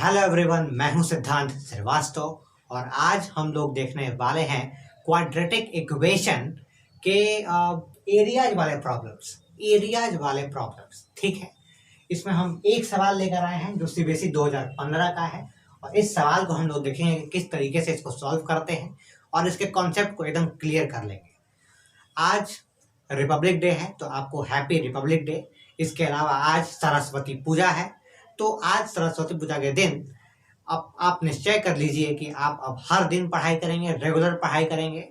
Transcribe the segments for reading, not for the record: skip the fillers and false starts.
Hello everyone, मैं हूं सिद्धांत श्रीवास्तव और आज हम लोग देखने वाले हैं क्वाड्रेटिक इक्वेशन के एरियाज वाले प्रॉब्लम्स। ठीक है, इसमें हम एक सवाल लेकर आए हैं जो सीबीएसई 2015 का है और इस सवाल को हम लोग देखेंगे कि किस तरीके से इसको सॉल्व करते हैं और इसके कॉन्सेप्ट को एकदम क्लियर कर लेंगे। आज रिपब्लिक डे है तो आपको हैप्पी रिपब्लिक डे। इसके अलावा आज सरस्वती पूजा है, तो आज सरस्वती पूजा के दिन अब आप निश्चय कर लीजिए कि आप अब हर दिन पढ़ाई करेंगे, रेगुलर पढ़ाई करेंगे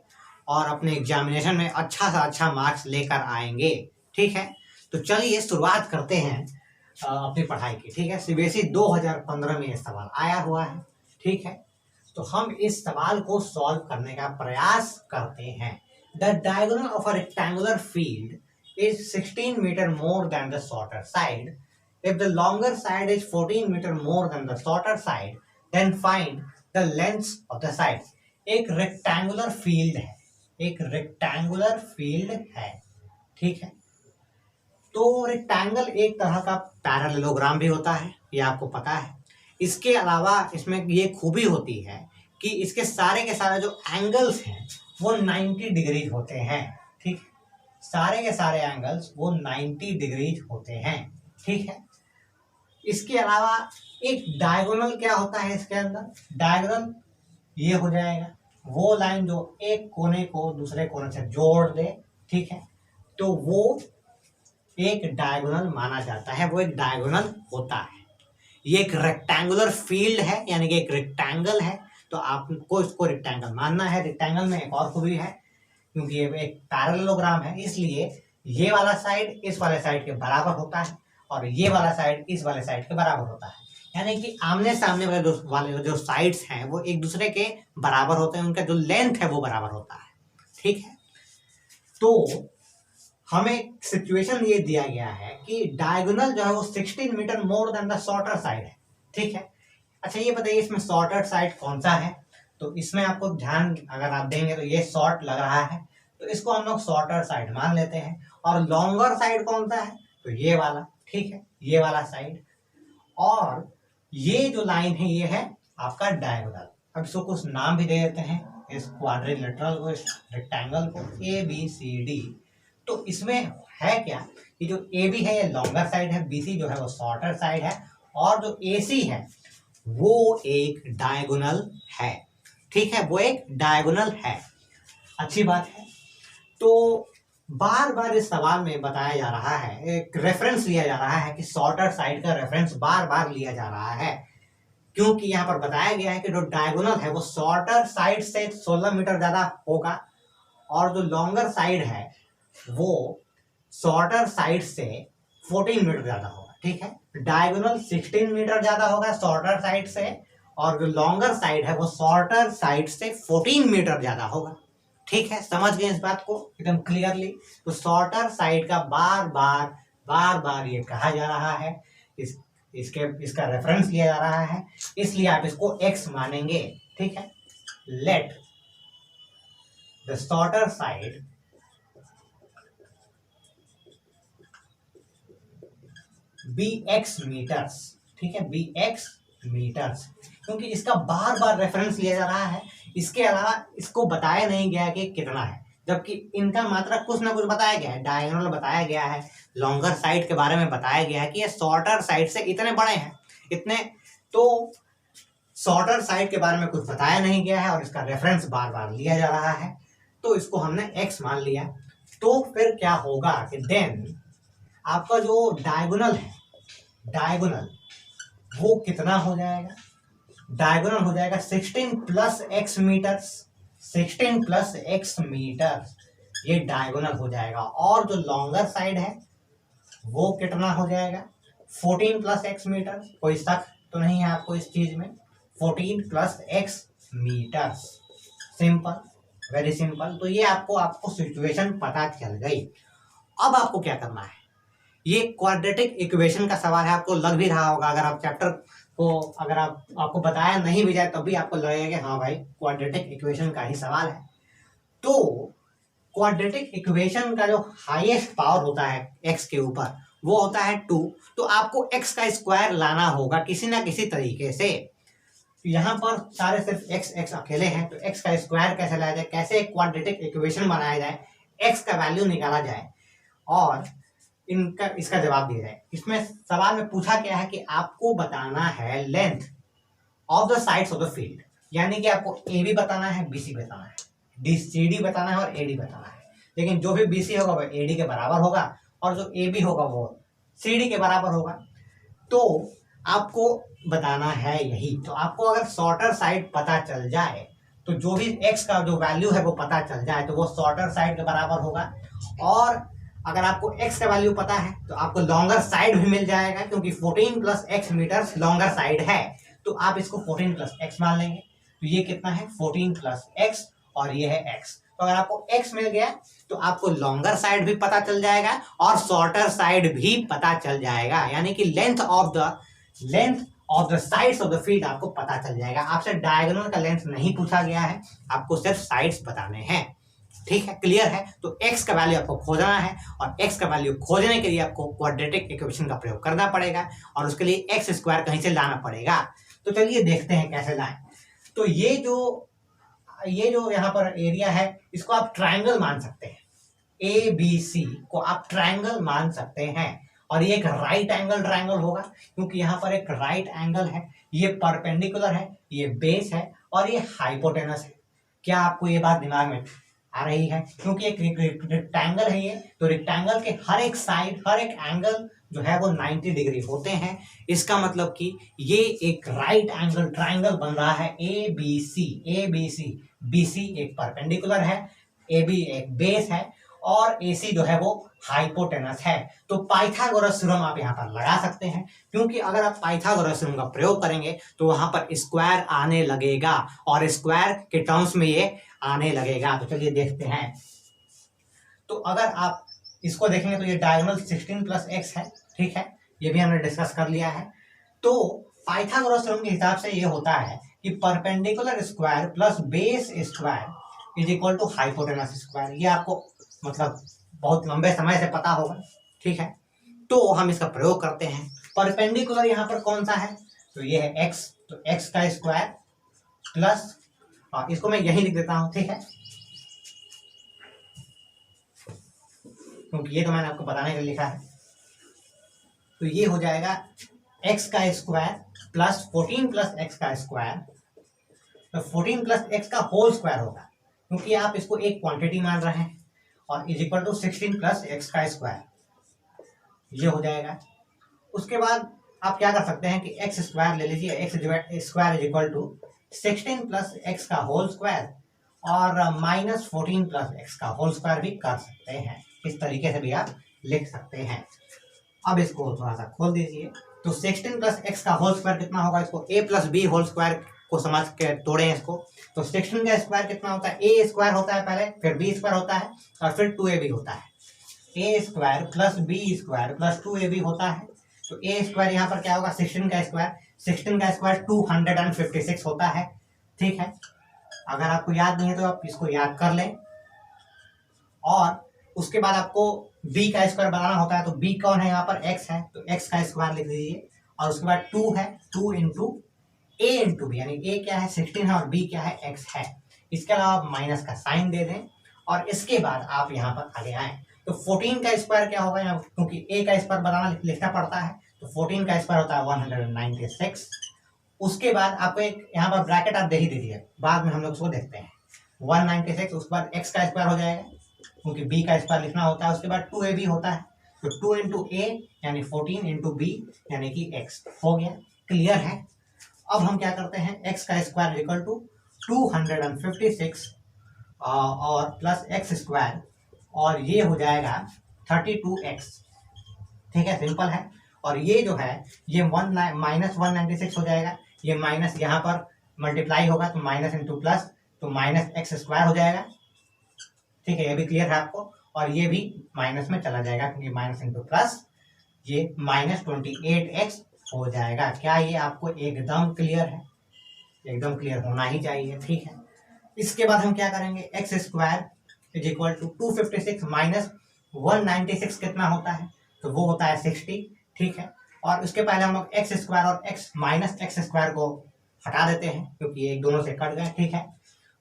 और अपने एग्जामिनेशन में अच्छा सा अच्छा मार्क्स लेकर आएंगे। ठीक है, तो चलिए शुरुआत करते हैं अपनी पढ़ाई की। ठीक है, सीबीएसई 2015 में ये सवाल आया हुआ है। ठीक है, तो हम इस सवाल को सॉल्व करने का प्रयास करते हैं। The diagonal of a rectangular field is 16 meter more than the shorter side. If the longer side is 14 meter more than the shorter side, then find the lengths of the sides. एक rectangular field है, ठीक है। तो rectangle एक तरह का parallelogram भी होता है, ये आपको पता है। इसके अलावा इसमें ये खूबी होती है कि इसके सारे के सारे जो एंगल्स हैं वो 90 डिग्री होते हैं। ठीक है, सारे के सारे एंगल्स वो 90 डिग्री होते हैं। ठीक है, इसके अलावा एक डायगोनल क्या होता है इसके अंदर? डायगोनल ये हो जाएगा वो लाइन जो एक कोने को दूसरे कोने से जोड़ दे। ठीक है, तो वो एक डायगोनल माना जाता है, वो एक डायगोनल होता है। ये एक रेक्टेंगुलर फील्ड है, यानी कि एक रेक्टेंगल है, तो आपको इसको रेक्टेंगल मानना है। रेक्टेंगल में एक और खूबी है, क्योंकि ये एक पैरेललोग्राम है, इसलिए ये वाला साइड इस वाले साइड के बराबर होता है और ये वाला साइड इस वाले साइड के बराबर होता है। यानी कि आमने सामने वाले जो साइड्स हैं वो एक दूसरे के बराबर होते हैं, उनका जो लेंथ है वो बराबर होता है। ठीक है, तो हमें सिचुएशन ये दिया गया है कि डायगोनल जो है वो 16 metre more than the shorter side है। ठीक है, अच्छा ये बताइए इसमें शॉर्टर साइड कौन सा है? तो इसमें आपको ध्यान अगर आप देंगे तो ये शॉर्ट लग रहा है, तो इसको हम लोग शॉर्टर साइड मान लेते हैं। और लॉन्गर साइड कौन सा है? तो ये वाला। ठीक है, ये वाला साइड। और ये जो लाइन है ये है आपका डायगोनल। अब इसको कुछ नाम भी दे देते हैं, इस क्वाड्रिलेटरल को, इस रेक्टेंगल को ABCD। तो इसमें है क्या कि जो AB है ये लॉन्गर साइड है, BC जो है वो शॉर्टर साइड है और जो AC है वो एक डायगोनल है। ठीक है, वो एक डायगोनल है। अच्छी बात है। तो बार बार इस सवाल में बताया जा रहा है, एक रेफरेंस लिया जा रहा है कि शॉर्टर साइड का रेफरेंस बार बार लिया जा रहा है, क्योंकि यहाँ पर बताया गया है कि जो डायगोनल है वो शॉर्टर साइड से 16 मीटर ज्यादा होगा और जो लॉन्गर साइड है वो शॉर्टर साइड से 14 मीटर ज्यादा होगा। ठीक है, डायगोनल 16 मीटर ज्यादा होगा शॉर्टर साइड से और जो लॉन्गर साइड है वो शॉर्टर साइड से 14 मीटर ज्यादा होगा। ठीक है, समझ गए इस बात को एकदम क्लियरली? तो शॉर्टर साइड का बार बार ये कहा जा रहा है, इसका रेफरेंस लिया जा रहा है, इसलिए आप इसको x मानेंगे। ठीक है, let the shorter side be x metres. ठीक है, बी x मीटर्स, क्योंकि इसका बार बार रेफरेंस लिया जा रहा है। इसके अलावा इसको बताया नहीं गया कि कितना है, जबकि इनका मात्रा कुछ ना कुछ बताया गया है। डायगोनल बताया गया है, लॉन्गर साइड के बारे में बताया गया है कि ये शॉर्टर साइड से इतने बड़े हैं, इतने। तो शॉर्टर साइड के बारे में कुछ बताया नहीं गया है और इसका रेफरेंस बार बार लिया जा रहा है, तो इसको हमने x मान लिया। तो फिर क्या होगा कि देन आपका जो डायगोनल है, डायगोनल वो कितना हो जाएगा? डायगोनल हो जाएगा 16 plus x metres. 16 plus x metres ये डायगोनल हो जाएगा। और जो लॉन्गर साइड है वो कितना हो जाएगा? 14 प्लस x मीटर्स। कोई शक तो नहीं है आपको इस चीज में? 14 plus x metres, simple, very simple. तो ये आपको सिचुएशन पता चल गई। अब आपको क्या करना है? ये क्वाड्रेटिक इक्वेशन का सवाल है, आपको लग भी रहा होगा, अगर आप चैप्टर को अगर आपको बताया नहीं भी जाए तब भी आपको लगेगा कि हाँ भाई क्वाड्रेटिक इक्वेशन का ही सवाल है। तो क्वाड्रेटिक इक्वेशन का जो हाईएस्ट पावर होता है x के ऊपर वो होता है 2। तो आपको x का स्क्वायर लाना होगा किसी ना किसी तरीके से। यहाँ पर सारे सिर्फ x अकेले हैं, तो x का स्क्वायर कैसे लाया जाए, कैसे एक क्वाड्रेटिक इक्वेशन बनाया जाए, x का वैल्यू निकाला जाए और इनका इसका जवाब दिया जाए। इसमें सवाल में पूछा गया है कि आपको बताना है length of the sides of the field, यानी कि आपको ए बी बताना है, बी सी बताना है, डी सी डी बताना है और ए डी बताना है। लेकिन जो भी बी सी होगा वो ए डी के बराबर होगा और जो ए बी होगा वो सी डी के बराबर होगा। तो आपको बताना है यही। तो आपको अगर शॉर्टर साइड पता चल जाए तो जो भी x का जो वैल्यू है वो पता चल जाए तो वो शॉर्टर साइड के बराबर होगा। और अगर आपको x का वैल्यू पता है तो आपको लॉन्गर साइड भी मिल जाएगा, क्योंकि 14 plus x metres longer side है, तो आप इसको 14 प्लस एक्स मान लेंगे। तो ये कितना है 14 प्लस एक्स और ये है x। तो अगर आपको x मिल गया तो आपको लॉन्गर साइड भी पता चल जाएगा और शॉर्टर साइड भी पता चल जाएगा, यानी कि length of the sides of the field आपको पता चल जाएगा। आपसे डायगोनल का लेंथ नहीं पूछा गया है, आपको सिर्फ साइड्स बताने हैं। ठीक है, क्लियर है। तो x का वैल्यू आपको खोजना है और x का वैल्यू खोजने के लिए आपको क्वाड्रेटिक इक्वेशन का प्रयोग करना पड़ेगा और उसके लिए x स्क्वायर कहीं से लाना पड़ेगा। तो चलिए देखते हैं कैसे लाएं। तो ये जो यहाँ पर एरिया है इसको आप ट्राइंगल मान सकते हैं, ए बी सी को आप ट्राइंगल मान सकते हैं और ये एक राइट एंगल ट्राइंगल होगा, क्योंकि यहाँ पर एक राइट एंगल है, ये परपेंडिकुलर है, ये बेस है और ये हाइपोटेनस है। क्या आपको ये बात दिमाग में आ रही है? क्योंकि एक रेक्टेंगल है ये, तो रेक्टेंगल के हर एक साइड, हर एक एंगल जो है वो 90 डिग्री होते हैं। इसका मतलब कि ये एक राइट एंगल ट्राइंगल बन रहा है A B C. B C एक परपेंडिकुलर है, ए बी एक बेस है और ए सी जो है वो हाइपोटेनस है। तो पाइथागोरस थ्योरम आप यहाँ पर लगा सकते हैं, क्योंकि अगर आप पाइथागोरस थ्योरम का प्रयोग करेंगे तो वहां पर स्क्वायर आने लगेगा और स्क्वायर के टर्म्स में ये आने लगेगा। तो चलिए देखते हैं। तो अगर आप इसको देखेंगे तो ये डायगोनल 16 प्लस एक्स है, ठीक है, ये भी हमने डिस्कस कर लिया है। तो पाइथागोरस थ्योरम के हिसाब से ये होता है कि perpendicular square plus base square is equal to hypotenuse square. ये आपको मतलब बहुत लंबे समय से पता होगा, ठीक है। तो हम इसका प्रयोग करते हैं। परपेंडिकुलर यहाँ पर कौन सा है, तो ये है x, तो x का स्क्वायर प्लस, इसको मैं यही लिख देता हूं, ठीक है, क्योंकि ये तो मैंने आपको बताने के लिए लिखा है। तो ये हो जाएगा x का स्क्वायर प्लस 14 प्लस एक्स का स्क्वायर, तो 14 प्लस एक्स का होल स्क्वायर होगा, क्योंकि आप इसको एक क्वांटिटी मान रहे हैं, और is equal to 16 plus x का स्क्वायर, ये हो जाएगा। उसके बाद आप क्या कर सकते हैं कि एक्स स्क्वायर ले लीजिए, x square is equal to 16 plus x का होल स्क्वायर और माइनस 14 प्लस एक्स का होल स्क्वायर भी कर सकते हैं। इस तरीके से भी आप लिख सकते हैं। अब इसको थोड़ा सा खोल दीजिए। तो 16 प्लस एक्स का होल स्क्वायर कितना होगा, इसको a plus b whole square को समझ के तोड़े इसको। तो 16 का स्क्वायर कितना होता है, a स्क्वायर होता है पहले, फिर b स्क्वायर होता है और फिर 2ab होता है। a square plus b square plus 2ab होता है। तो a स्क्वायर यहाँ पर क्या होगा, 16 का स्क्वायर 256 होता है, ठीक है। अगर आपको याद नहीं है तो आप इसको याद कर लें। और उसके बाद आपको b का स्क्वायर बनाना होता है, तो b कौन है, यहाँ पर x है, तो x का स्क्वायर लिख दीजिए। और उसके बाद 2 है, 2 इंटू a इंटू बी, यानी a क्या है 16 है और b क्या है x है। इसके अलावा आप माइनस का साइन दे दें और इसके बाद आप यहाँ पर आगे आए। तो 14 का स्क्वायर क्या होगा, यहाँ क्योंकि a का स्क्वायर बनाना लिखना पड़ता है, तो 14 का स्क्वायर होता है 196। उसके बाद आपको एक यहाँ पर ब्रैकेट आप दे ही दीजिए, बाद में हम लोग उसको देखते हैं। 196, उसके बाद x का स्क्वायर हो जाएगा, क्योंकि b का स्क्वायर लिखना होता है। उसके बाद 2ab होता है, तो 2 इंटू ए यानी 14 इंटू बी यानी कि x हो गया। क्लियर है। अब हम क्या करते हैं, x का स्क्वायर इक्वल टू 256 और प्लस एक्स स्क्वायर, और ये हो जाएगा 32x, ठीक है, सिंपल है। और ये जो है ये माइनस 196 हो जाएगा, ये माइनस यहाँ पर मल्टीप्लाई होगा तो माइनस इंटू प्लस, तो माइनस एक्स स्क्वायर हो जाएगा, ठीक है, ये भी क्लियर है आपको। और ये भी माइनस में चला जाएगा, क्योंकि माइनस इंटू प्लस ये माइनस 28x हो जाएगा। क्या ये आपको एकदम क्लियर है? एकदम क्लियर होना ही चाहिए, ठीक है। इसके बाद हम क्या करेंगे, x square is equal to 256 minus 196 कितना होता है, तो वो होता है 60, ठीक है। और उसके पहले हम लोग एक्स स्क्वायर और एक्स माइनस एक्स स्क्वायर को हटा देते हैं क्योंकि एक दोनों से कट गए, ठीक है।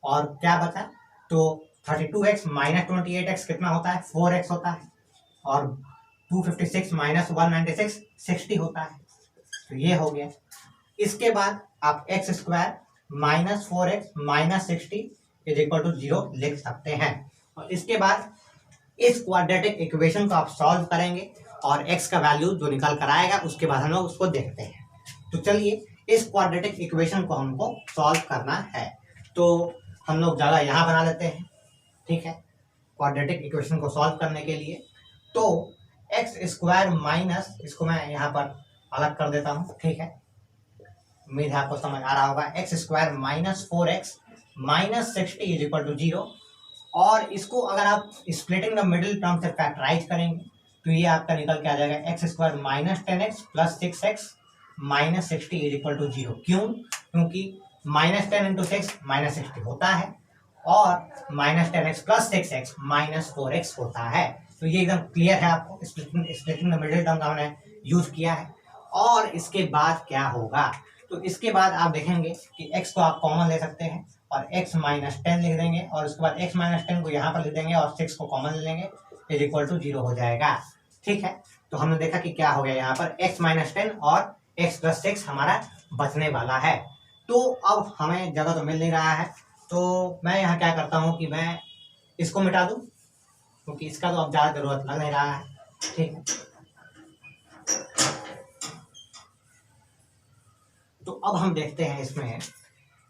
और क्या बचा, तो 32x माइनस 28x कितना होता है, 4x होता है। और 256 माइनस 196 60 होता है, तो ये हो गया। इसके बाद आप x square minus 4x minus 60 is equal to 0 लिख सकते हैं। और इसके बाद इस क्वाड्रेटिक इक्वेशन को आप सॉल्व करेंगे और x का वैल्यू जो निकल कर आएगा उसके बाद हम लोग उसको देखते हैं। तो चलिए इस क्वाड्रेटिक इक्वेशन को हमको सॉल्व करना है, तो हम लोग जगह यहाँ बना लेते हैं, ठीक है। क्वाड्रेटिक इक्वेशन को सॉल्व करने के लिए तो एक्स स्क्वायर माइनस, इसको मैं यहाँ पर अलग कर देता हूँ, ठीक है। उम्मीद है आपको समझ आ रहा होगा। X square minus 4x minus 60 is equal to 0। और इसको अगर आप स्प्लिटिंग द मिडिल टर्म से फैक्टराइज करेंगे तो ये आपका निकल के आ जाएगा x square minus 10x plus 6x minus 60 is equal to 0। क्यों? क्योंकि माइनस 10 इंटू 6 माइनस 60 होता है और minus 10x plus 6x minus 4x होता है। तो ये एकदम क्लियर है आपको, स्प्लिटिंग द मिडिल टर्म का हमने यूज किया है। और इसके बाद क्या होगा, तो इसके बाद आप देखेंगे कि x को आप कॉमन ले सकते हैं और x माइनस 10 लिख देंगे और उसके बाद x माइनस 10 को यहाँ पर लिख देंगे और 6 को कॉमन ले लेंगे, इज इक्वल टू 0 हो जाएगा, ठीक है। तो हमने देखा कि क्या हो गया, यहाँ पर x माइनस 10 और x प्लस 6 हमारा बचने वाला है। तो अब हमें जगह तो मिल नहीं रहा है, तो मैं यहाँ क्या करता हूँ कि मैं इसको मिटा दूँ क्योंकि इसका तो अब ज़्यादा जरूरत लग नहीं रहा है, ठीक है। तो अब हम देखते हैं इसमें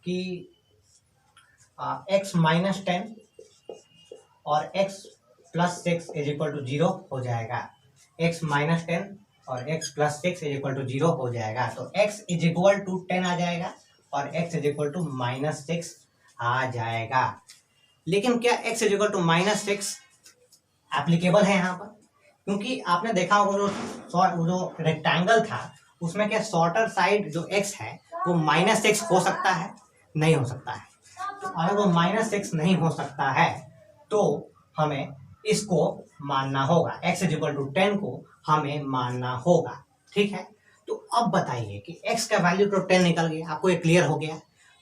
कि x माइनस 10 और x plus 6 is equal to 0 हो जाएगा। x माइनस 10 और x plus 6 is equal to 0 हो जाएगा। तो x इज इक्वल टू 10 आ जाएगा और x is equal to minus 6 आ जाएगा। लेकिन क्या x is equal to minus 6 applicable है यहाँ पर? क्योंकि आपने देखा होगा जो रेक्टेंगल था उसमें क्या शॉर्टर साइड जो x है वो माइनस 6 हो सकता है? नहीं हो सकता है। तो अगर वो माइनस 6 नहीं हो सकता है तो हमें इसको मानना होगा, x इज इक्वल टू 10 को हमें मानना होगा, ठीक है। तो अब बताइए कि x का वैल्यू तो 10 निकल गया, आपको ये क्लियर हो गया।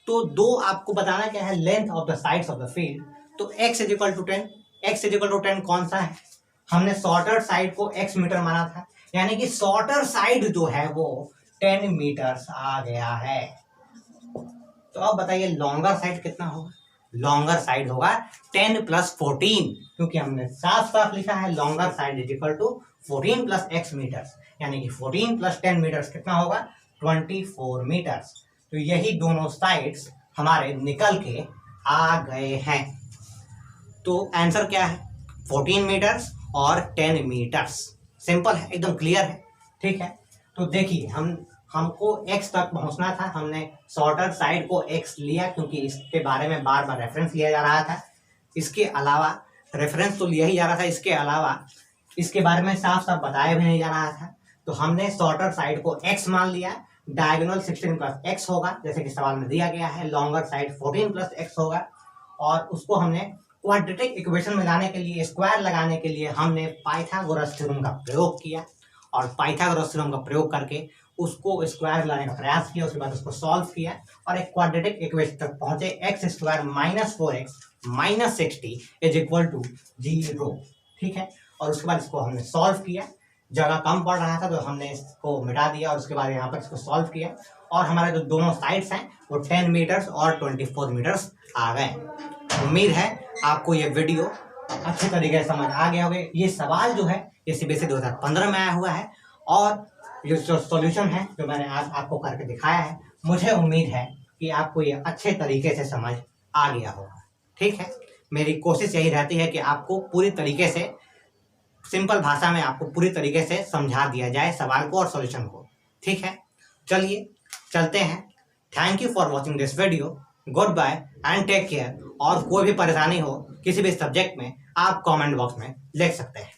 तो दो आपको बताना क्या है, length of the sides of the field. तो x is equal to 10, x is equal to 10 कौन सा है? हमने शॉर्टर साइड को x मीटर माना था, यानी कि शॉर्टर साइड जो है वो 10 मीटर्स आ गया है। तो अब बताइए लॉन्गर साइड कितना होगा? लॉन्गर साइड होगा 10 प्लस 14, क्योंकि हमने साफ साफ लिखा है longer side is equal to 14 plus x metres, यानी कि 14 प्लस 10 मीटर्स कितना होगा? 24 मीटर्स। तो यही दोनों साइड्स हमारे निकल के आ गए हैं। तो आंसर क्या है? 14 मीटर्स और 10 मीटर्स। सिंपल है, एकदम क्लियर है, ठीक है। तो देखिए हमको x तक पहुंचना था, हमने शॉर्टर साइड को x लिया क्योंकि इसके बारे में बार बार रेफरेंस लिया जा रहा था। इसके अलावा रेफरेंस तो लिया ही जा रहा था, इसके अलावा इसके बारे में साफ साफ बताया भी नहीं जा रहा था। तो हमने शॉर्टर साइड को x मान लिया, डायगोनल 16 प्लस x होगा जैसे कि सवाल में दिया गया है, लॉन्गर साइड 14 प्लस x होगा। और उसको हमने क्वाड्रेटिक इक्वेशन में लाने के लिए, स्क्वायर लगाने के लिए हमने पाइथागोरस थ्योरम का प्रयोग किया और पाइथागोरस थ्योरम का प्रयोग करके उसको स्क्वायर लाने का प्रयास किया, उसके बाद उसको सॉल्व किया और एक क्वाड्रेटिक इक्वेशन तक पहुंचे, x square minus 4x minus 60 is equal to 0, ठीक है। और उसके बाद इसको हमने सॉल्व किया, जगह कम पड़ रहा था तो हमने इसको मिटा दिया और उसके बाद यहाँ पर इसको सॉल्व किया और हमारे जो दोनों साइड्स हैं वो 10 मीटर्स और 24 मीटर्स आ गए। उम्मीद है आपको ये वीडियो अच्छे तरीके से समझ आ गया होगा। ये सवाल जो है ये CBSE 2015 में आया हुआ है और ये जो सॉल्यूशन है जो मैंने आज आपको करके दिखाया है, मुझे उम्मीद है कि आपको ये अच्छे तरीके से समझ आ गया होगा, ठीक है। मेरी कोशिश यही रहती है कि आपको पूरी तरीके से सिंपल भाषा में आपको पूरी तरीके से समझा दिया जाए सवाल को और सॉल्यूशन को, ठीक है। चलिए चलते हैं। Thank you for watching this video, goodbye and take care. और कोई भी परेशानी हो किसी भी सब्जेक्ट में आप कमेंट बॉक्स में लिख सकते हैं।